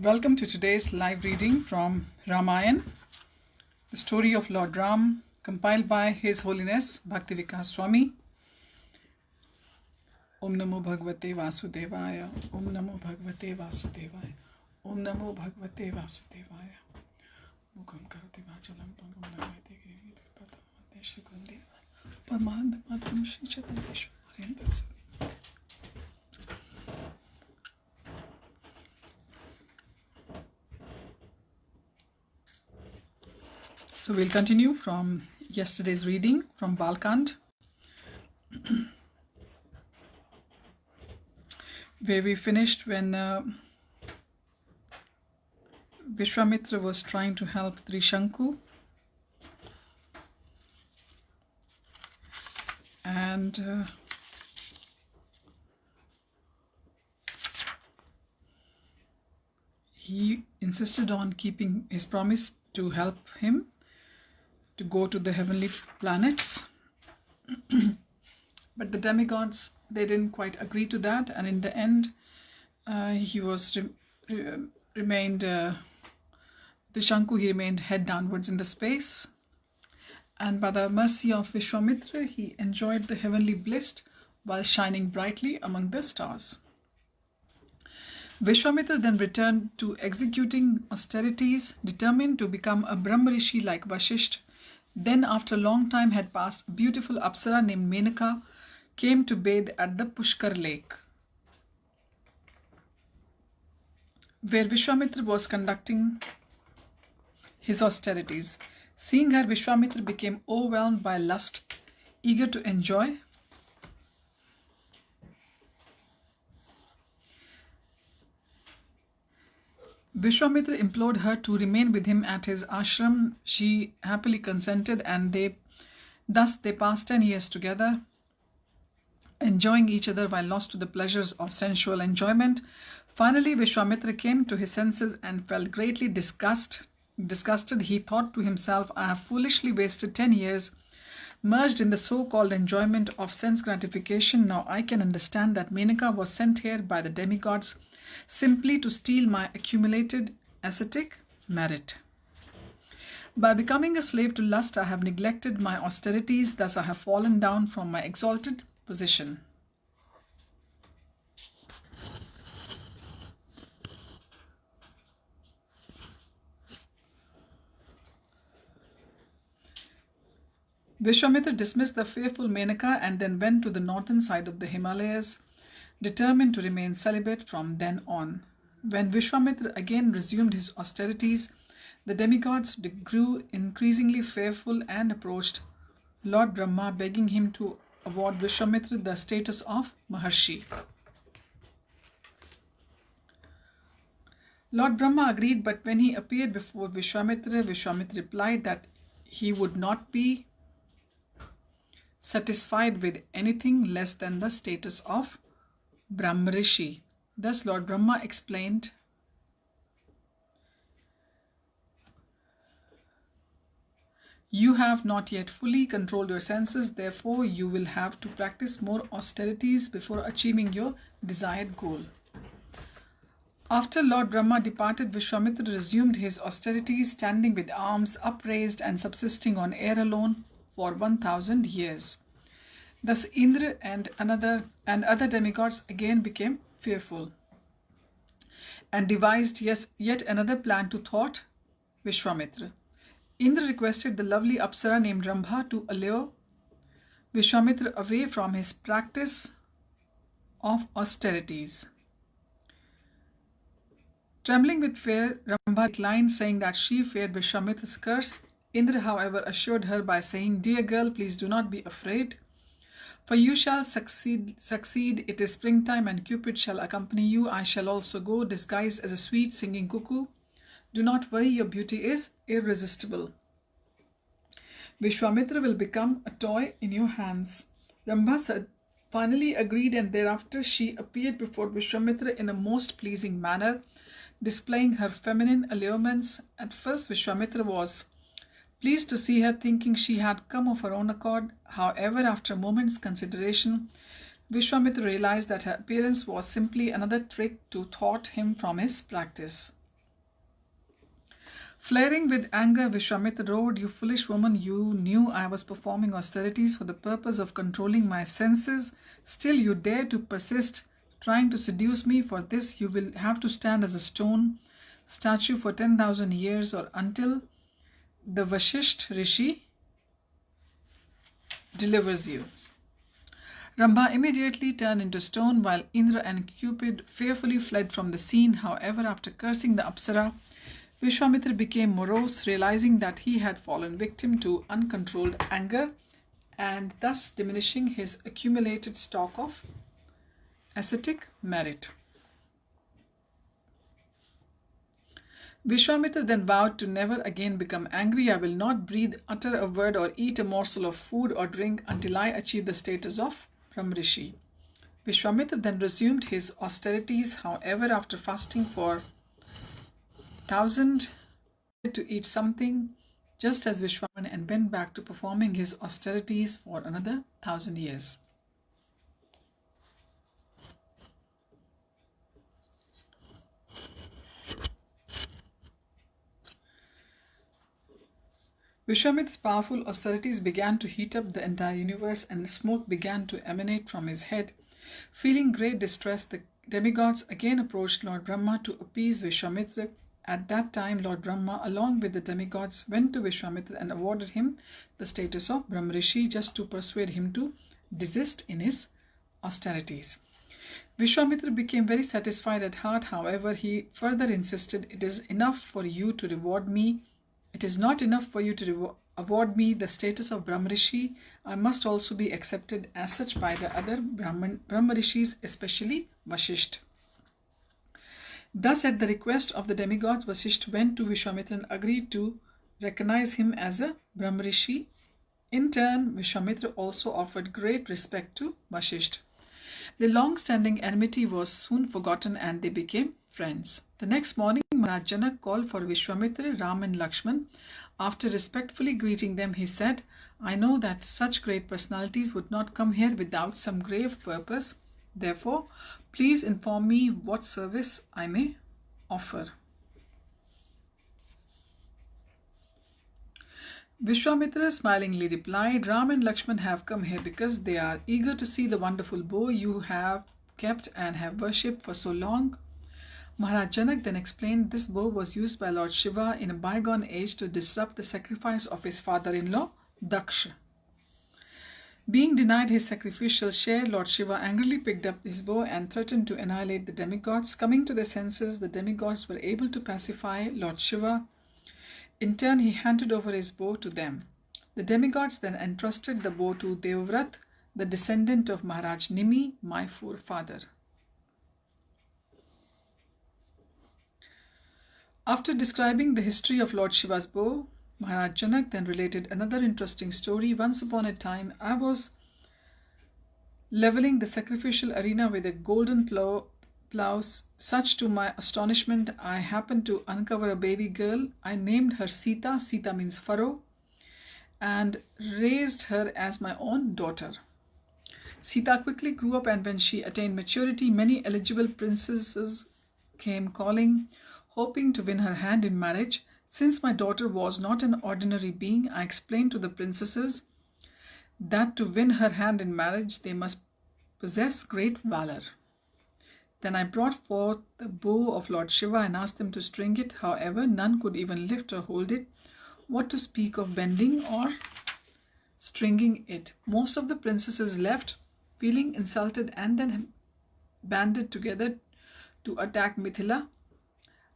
Welcome to today's live reading from Ramayana, the story of Lord Ram, compiled by His Holiness Bhakti Vikas Swami. Om Namo Bhagavate Vasudevaya. Om Namo Bhagavate Vasudevaya. Om Namo Bhagavate Vasudevaya. Mukham karoti vachalam pangam nagayate grivi patam deshi gundi parmanand matram shri chaitanya Ishwaram Tatsat. So we'll continue from yesterday's reading from Bala Kanda, where we finished when Vishwamitra was trying to help Trishanku, and he insisted on keeping his promise to help him to go to the heavenly planets. But the demigods, they didn't quite agree to that, and in the end he was remained Trishanku, he remained head downwards in the space, and by the mercy of Vishwamitra he enjoyed the heavenly bliss while shining brightly among the stars. Vishwamitra then returned to executing austerities, determined to become a Brahmarishi like Vasishtha. Then, after a long time had passed, a beautiful Apsara named Menaka came to bathe at the Pushkar lake, where Vishwamitra was conducting his austerities. Seeing her, Vishwamitra became overwhelmed by lust, eager to enjoy. Vishwamitra implored her to remain with him at his ashram. She happily consented, and thus they passed 10 years together, enjoying each other while lost to the pleasures of sensual enjoyment. Finally, Vishwamitra came to his senses and felt greatly disgusted. He thought to himself, I have foolishly wasted 10 years merged in the so-called enjoyment of sense gratification. Now I can understand that Menaka was sent here by the demigods simply to steal my accumulated ascetic merit. By becoming a slave to lust, I have neglected my austerities, thus I have fallen down from my exalted position. Vishwamitra dismissed the fearful Menaka and then went to the northern side of the Himalayas, determined to remain celibate from then on. When Vishwamitra again resumed his austerities, the demigods grew increasingly fearful and approached Lord Brahma, begging him to award Vishwamitra the status of Maharshi. Lord Brahma agreed, but when he appeared before Vishwamitra, Vishwamitra replied that he would not be satisfied with anything less than the status of Brahmarishi. Thus Lord Brahma explained, you have not yet fully controlled your senses, therefore you will have to practice more austerities before achieving your desired goal. After Lord Brahma departed, Vishwamitra resumed his austerities, standing with arms upraised and subsisting on air alone for 1,000 years. Thus Indra and other demigods again became fearful and devised yet another plan to thwart Vishwamitra. Indra requested the lovely Apsara named Rambha to allure Vishwamitra away from his practice of austerities. Trembling with fear, Rambha declined, saying that she feared Vishwamitra's curse. Indra, however, assured her by saying, dear girl, please do not be afraid, for you shall succeed. It is springtime and Cupid shall accompany you. I shall also go disguised as a sweet singing cuckoo. Do not worry, your beauty is irresistible. Vishwamitra will become a toy in your hands. Rambha finally agreed, and thereafter she appeared before Vishwamitra in a most pleasing manner, displaying her feminine allurements. At first Vishwamitra was pleased to see her, thinking she had come of her own accord. However, after a moment's consideration, Vishwamitra realized that her appearance was simply another trick to thwart him from his practice. Flaring with anger, Vishwamitra roared, "You foolish woman, you knew I was performing austerities for the purpose of controlling my senses. Still you dare to persist, trying to seduce me. For this you will have to stand as a stone statue for 10,000 years or until the Vashisht Rishi delivers you." Ramba immediately turned into stone while Indra and Cupid fearfully fled from the scene. However, after cursing the Apsara, Vishwamitra became morose, realizing that he had fallen victim to uncontrolled anger and thus diminishing his accumulated stock of ascetic merit. Vishwamitra then vowed to never again become angry. "I will not breathe, utter a word, or eat a morsel of food or drink until I achieve the status of Brahmrishi." Vishwamitra then resumed his austerities. However, after fasting for 1,000 to eat something just as Vishwamitra and went back to performing his austerities for another 1,000 years. Vishwamitra's powerful austerities began to heat up the entire universe, and smoke began to emanate from his head. Feeling great distress, the demigods again approached Lord Brahma to appease Vishwamitra. At that time, Lord Brahma, along with the demigods, went to Vishwamitra and awarded him the status of Brahmrishi just to persuade him to desist in his austerities. Vishwamitra became very satisfied at heart. However, he further insisted, "It is enough for you to reward me. It is not enough for you to award me the status of Brahmrishi. I must also be accepted as such by the other Brahmarishis, especially Vashisht." Thus, at the request of the demigods, Vasisht went to Vishwamitra and agreed to recognize him as a Brahmrishi. In turn, Vishwamitra also offered great respect to Vasisht. The long-standing enmity was soon forgotten and they became friends. The next morning, Maharaj Janak called for Vishwamitra, Ram and Lakshman. After respectfully greeting them, he said, "I know that such great personalities would not come here without some grave purpose. Therefore, please inform me what service I may offer." Vishwamitra smilingly replied, "Ram and Lakshman have come here because they are eager to see the wonderful bow you have kept and have worshipped for so long." Maharaj Janak then explained this bow was used by Lord Shiva in a bygone age to disrupt the sacrifice of his father-in-law, Daksha. Being denied his sacrificial share, Lord Shiva angrily picked up his bow and threatened to annihilate the demigods. Coming to their senses, the demigods were able to pacify Lord Shiva. In turn, he handed over his bow to them. The demigods then entrusted the bow to Devvrat, the descendant of Maharaj Nimi, my forefather. After describing the history of Lord Shiva's bow, Maharaj Janak then related another interesting story. "Once upon a time, I was leveling the sacrificial arena with a golden plow. Such to my astonishment, I happened to uncover a baby girl. I named her Sita. Sita means furrow, and raised her as my own daughter. Sita quickly grew up, and when she attained maturity, many eligible princesses came calling, hoping to win her hand in marriage. Since my daughter was not an ordinary being, I explained to the princesses that to win her hand in marriage, they must possess great valor. Then I brought forth the bow of Lord Shiva and asked them to string it. However, none could even lift or hold it. What to speak of bending or stringing it? Most of the princesses left, feeling insulted, and then banded together to attack Mithila.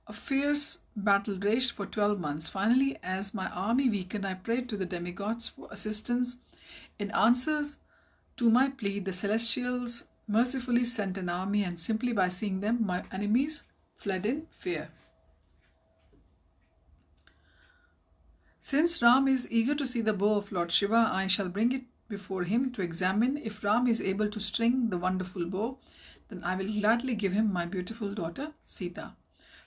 A fierce battle raged for 12 months. Finally, as my army weakened, I prayed to the demigods for assistance. In answers to my plea, the celestials mercifully sent an army, and simply by seeing them, my enemies fled in fear. Since Ram is eager to see the bow of Lord Shiva, I shall bring it before him to examine. If Ram is able to string the wonderful bow, then I will gladly give him my beautiful daughter Sita."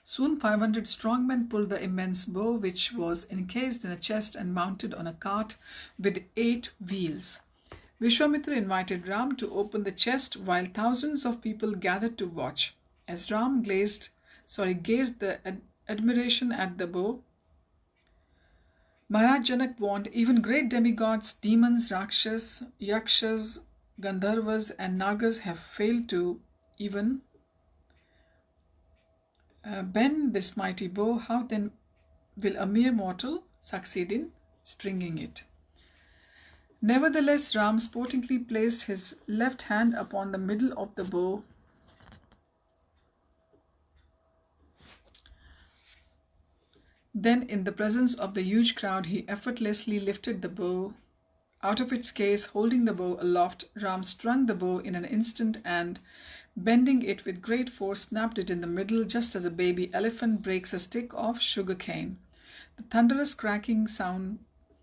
Soon 500 strong men pulled the immense bow, which was encased in a chest and mounted on a cart with 8 wheels. Vishwamitra invited Ram to open the chest while thousands of people gathered to watch. As Ram gazed the admiration at the bow, Maharaj Janak warned, even great demigods, demons, rakshas, yakshas, gandharvas and nagas have failed to even bend this mighty bow. How then will a mere mortal succeed in stringing it? Nevertheless, Ram sportingly placed his left hand upon the middle of the bow. Then, in the presence of the huge crowd, he effortlessly lifted the bow out of its case. Holding the bow aloft, Ram strung the bow in an instant and, bending it with great force, snapped it in the middle, just as a baby elephant breaks a stick of sugar cane. The thunderous cracking sound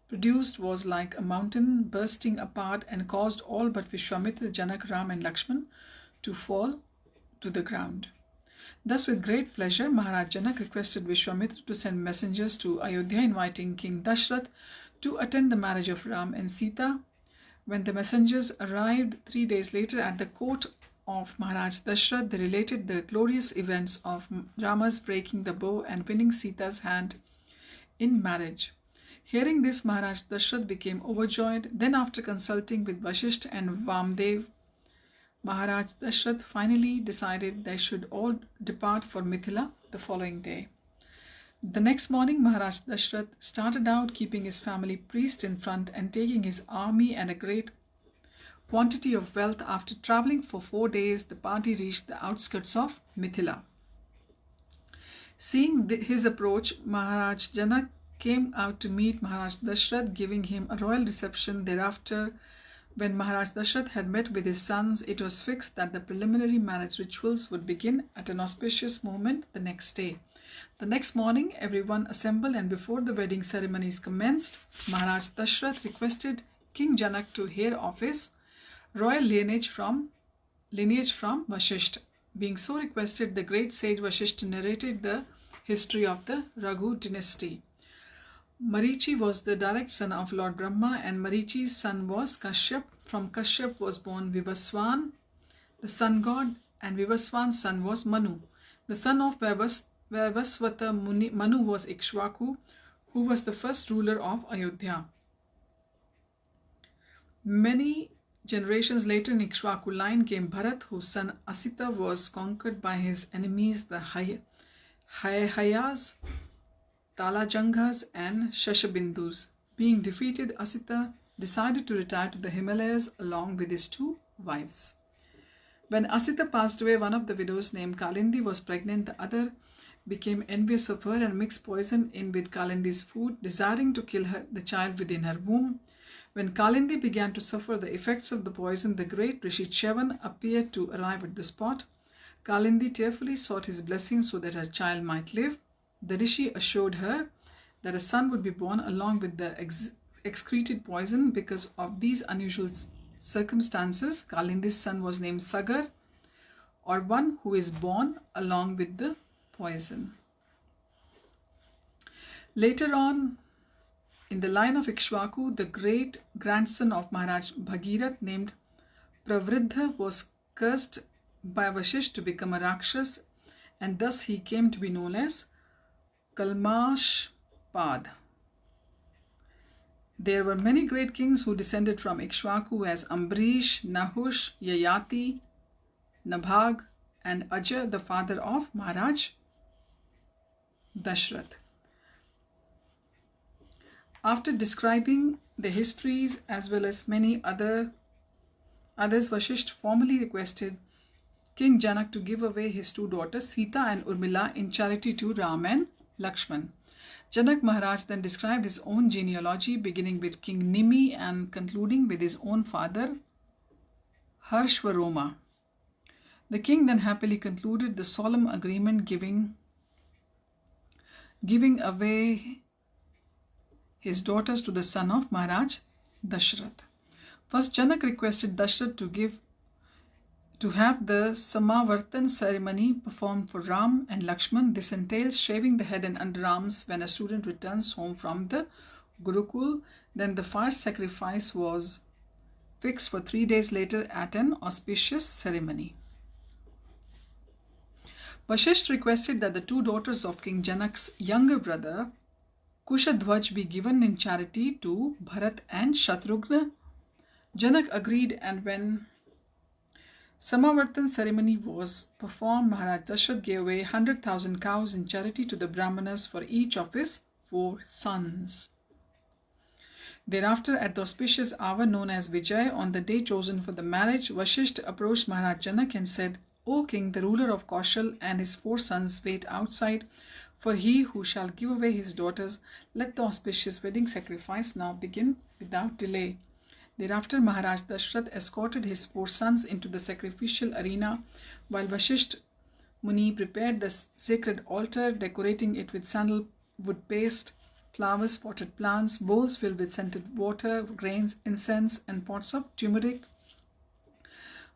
produced was like a mountain bursting apart and caused all but Vishwamitra, Janak, Ram and Lakshman to fall to the ground. Thus, with great pleasure, Maharaj Janak requested Vishwamitra to send messengers to Ayodhya inviting King Dashrath to attend the marriage of Ram and Sita. When the messengers arrived 3 days later at the court of Maharaj Dashrath, they related the glorious events of Rama's breaking the bow and winning Sita's hand in marriage. Hearing this, Maharaj Dashrath became overjoyed. Then, after consulting with Vasishtha and Vamdev, Maharaj Dashrath finally decided they should all depart for Mithila the following day. The next morning, Maharaj Dashrath started out, keeping his family priest in front and taking his army and a great quantity of wealth. After travelling for 4 days, the party reached the outskirts of Mithila. Seeing his approach, Maharaj Janak came out to meet Maharaj Dashrath, giving him a royal reception. Thereafter, when Maharaj Dashrath had met with his sons, it was fixed that the preliminary marriage rituals would begin at an auspicious moment the next day. The next morning, everyone assembled, and before the wedding ceremonies commenced, Maharaj Dashrath requested King Janak to hear of his royal lineage from Vasishtha. Being so requested, the great sage Vasishtha narrated the history of the Raghu dynasty. Marichi was the direct son of Lord Brahma, and Marichi's son was Kashyap. From Kashyap was born Vivaswan, the sun god, and Vivaswan's son was Manu. The son of Vivaswata Manu was Ikshvaku, who was the first ruler of Ayodhya. Many generations later in Ikshvaku line came Bharat, whose son Asita was conquered by his enemies, the Hayas, Talajangas and Shashabindus. Being defeated, Asita decided to retire to the Himalayas along with his 2 wives. When Asita passed away, one of the widows named Kalindi was pregnant. The other became envious of her and mixed poison in with Kalindi's food, desiring to kill the child within her womb. When Kalindi began to suffer the effects of the poison, the great Rishi Chevan appeared to arrive at the spot. Kalindi tearfully sought his blessing so that her child might live. The Rishi assured her that a son would be born along with the excreted poison. Because of these unusual circumstances, Kalindi's son was named Sagar, or one who is born along with the poison. Later on, in the line of Ikshvaku, the great grandson of Maharaj Bhagirath named Pravriddha was cursed by Vasishtha to become a Rakshas, and thus he came to be known as Kalmashpad. There were many great kings who descended from Ikshvaku as Ambrish, Nahush, Yayati, Nabhag and Aja, the father of Maharaj Dashrath. After describing the histories as well as many others, Vasishtha formally requested King Janak to give away his 2 daughters Sita and Urmila in charity to Ram and Lakshman. Janak Maharaj then described his own genealogy, beginning with King Nimi and concluding with his own father Harshvaroma. The king then happily concluded the solemn agreement, giving away his daughters to the son of Maharaj Dashrath. First, Janak requested Dashrath to have the Samavartan ceremony performed for Ram and Lakshman. This entails shaving the head and underarms when a student returns home from the Gurukul. Then the fire sacrifice was fixed for 3 days later at an auspicious ceremony. Vasishtha requested that the 2 daughters of King Janak's younger brother Kushadhwaj be given in charity to Bharat and Shatrughna. Janak agreed, and when Samavartan ceremony was performed, Maharaj Dasharat gave away 100,000 cows in charity to the Brahmanas for each of his 4 sons. Thereafter, at the auspicious hour known as Vijay, on the day chosen for the marriage, Vasishtha approached Maharaj Janak and said, O king, the ruler of Kaushal and his 4 sons wait outside for he who shall give away his daughters. Let the auspicious wedding sacrifice now begin without delay. Thereafter, Maharaj Dashrath escorted his 4 sons into the sacrificial arena, while Vasishtha Muni prepared the sacred altar, decorating it with sandalwood paste, flowers, potted plants, bowls filled with scented water, grains, incense, and pots of turmeric,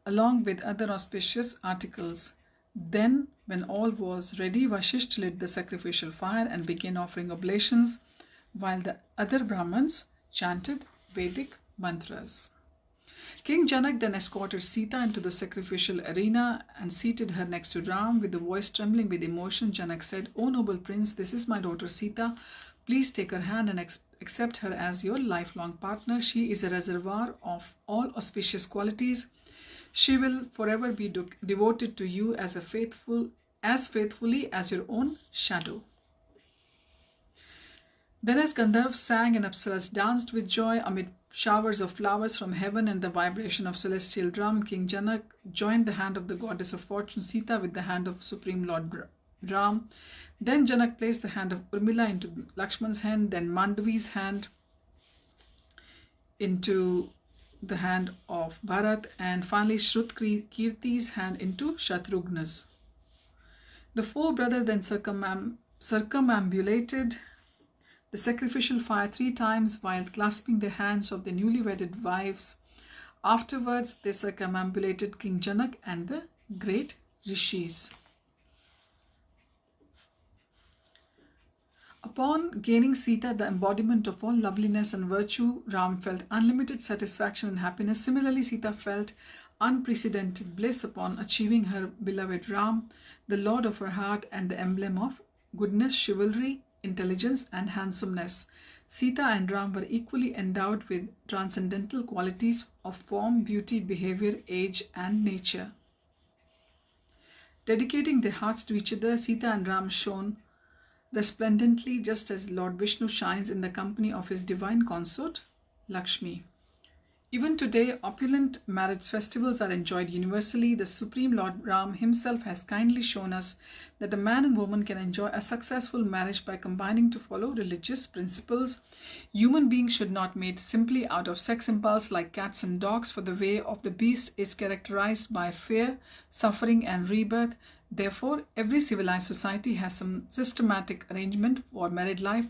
along with other auspicious articles. Then, when all was ready, Vasishtha lit the sacrificial fire and began offering oblations, while the other Brahmins chanted Vedic mantras. King Janak then escorted Sita into the sacrificial arena and seated her next to Ram. With the voice trembling with emotion, Janak said, O noble prince, this is my daughter Sita. Please take her hand and accept her as your lifelong partner. She is a reservoir of all auspicious qualities. She will forever be devoted to you as faithfully as your own shadow. Then as Gandharvas sang and Apsaras danced with joy amid showers of flowers from heaven and the vibration of celestial drum, King Janak joined the hand of the goddess of fortune Sita with the hand of Supreme Lord Ram. Then Janak placed the hand of Urmila into Lakshman's hand, then Mandavi's hand into the hand of Bharat, and finally Shrut Kirti's hand into Shatrughna's. The 4 brothers then circumambulated the sacrificial fire 3 times while clasping the hands of the newly wedded wives. Afterwards, they circumambulated King Janak and the great rishis. Upon gaining Sita, the embodiment of all loveliness and virtue, Ram felt unlimited satisfaction and happiness. Similarly, Sita felt unprecedented bliss upon achieving her beloved Ram, the lord of her heart and the emblem of goodness, chivalry, intelligence, and handsomeness. Sita and Ram were equally endowed with transcendental qualities of form, beauty, behavior, age, and nature. Dedicating their hearts to each other, Sita and Ram shone resplendently just as Lord Vishnu shines in the company of his divine consort, Lakshmi. Even today, opulent marriage festivals are enjoyed universally. The Supreme Lord Ram himself has kindly shown us that a man and woman can enjoy a successful marriage by combining to follow religious principles. Human beings should not mate simply out of sex impulse like cats and dogs, for the way of the beast is characterized by fear, suffering, and rebirth. Therefore, every civilized society has some systematic arrangement for married life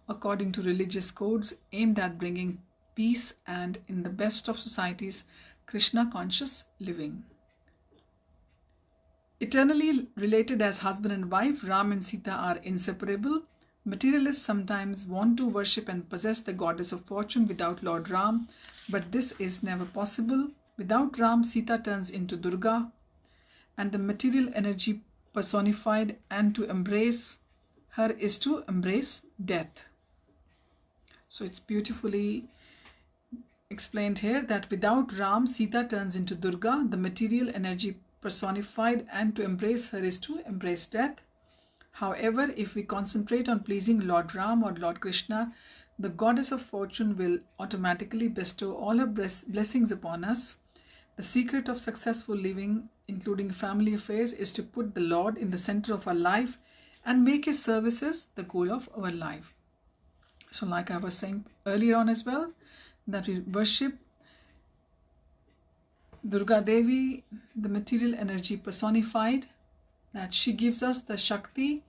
according to religious codes aimed at bringing peace and, in the best of societies, Krishna conscious living. Eternally related as husband and wife, Ram and Sita are inseparable. Materialists sometimes want to worship and possess the goddess of fortune without Lord Ram, but this is never possible. Without Ram, Sita turns into Durga, and the material energy personified, and to embrace her is to embrace death. So it's beautifully explained here that without Ram, Sita turns into Durga, the material energy personified, and to embrace her is to embrace death. However, if we concentrate on pleasing Lord Ram or Lord Krishna, the goddess of fortune will automatically bestow all her blessings upon us. The secret of successful living, including family affairs, is to put the Lord in the center of our life and make his services the goal of our life. So like I was saying earlier on as well, that we worship Durga Devi, the material energy personified, that she gives us the Shakti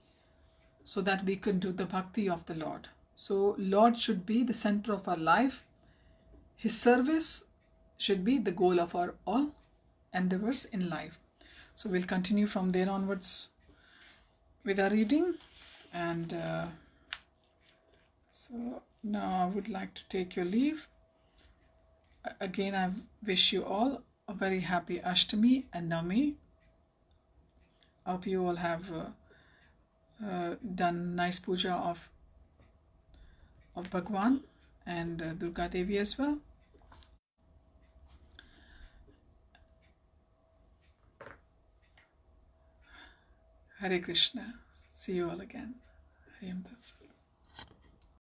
so that we can do the Bhakti of the Lord. So Lord should be the center of our life. His service should be the goal of our all endeavors in life. So we'll continue from there onwards with our reading. And so now I would like to take your leave. Again, I wish you all a very happy Ashtami and Navami. I hope you all have done nice puja of of Bhagwan and Durga Devi as well. Hare Krishna. See you all again. I am Tatsat.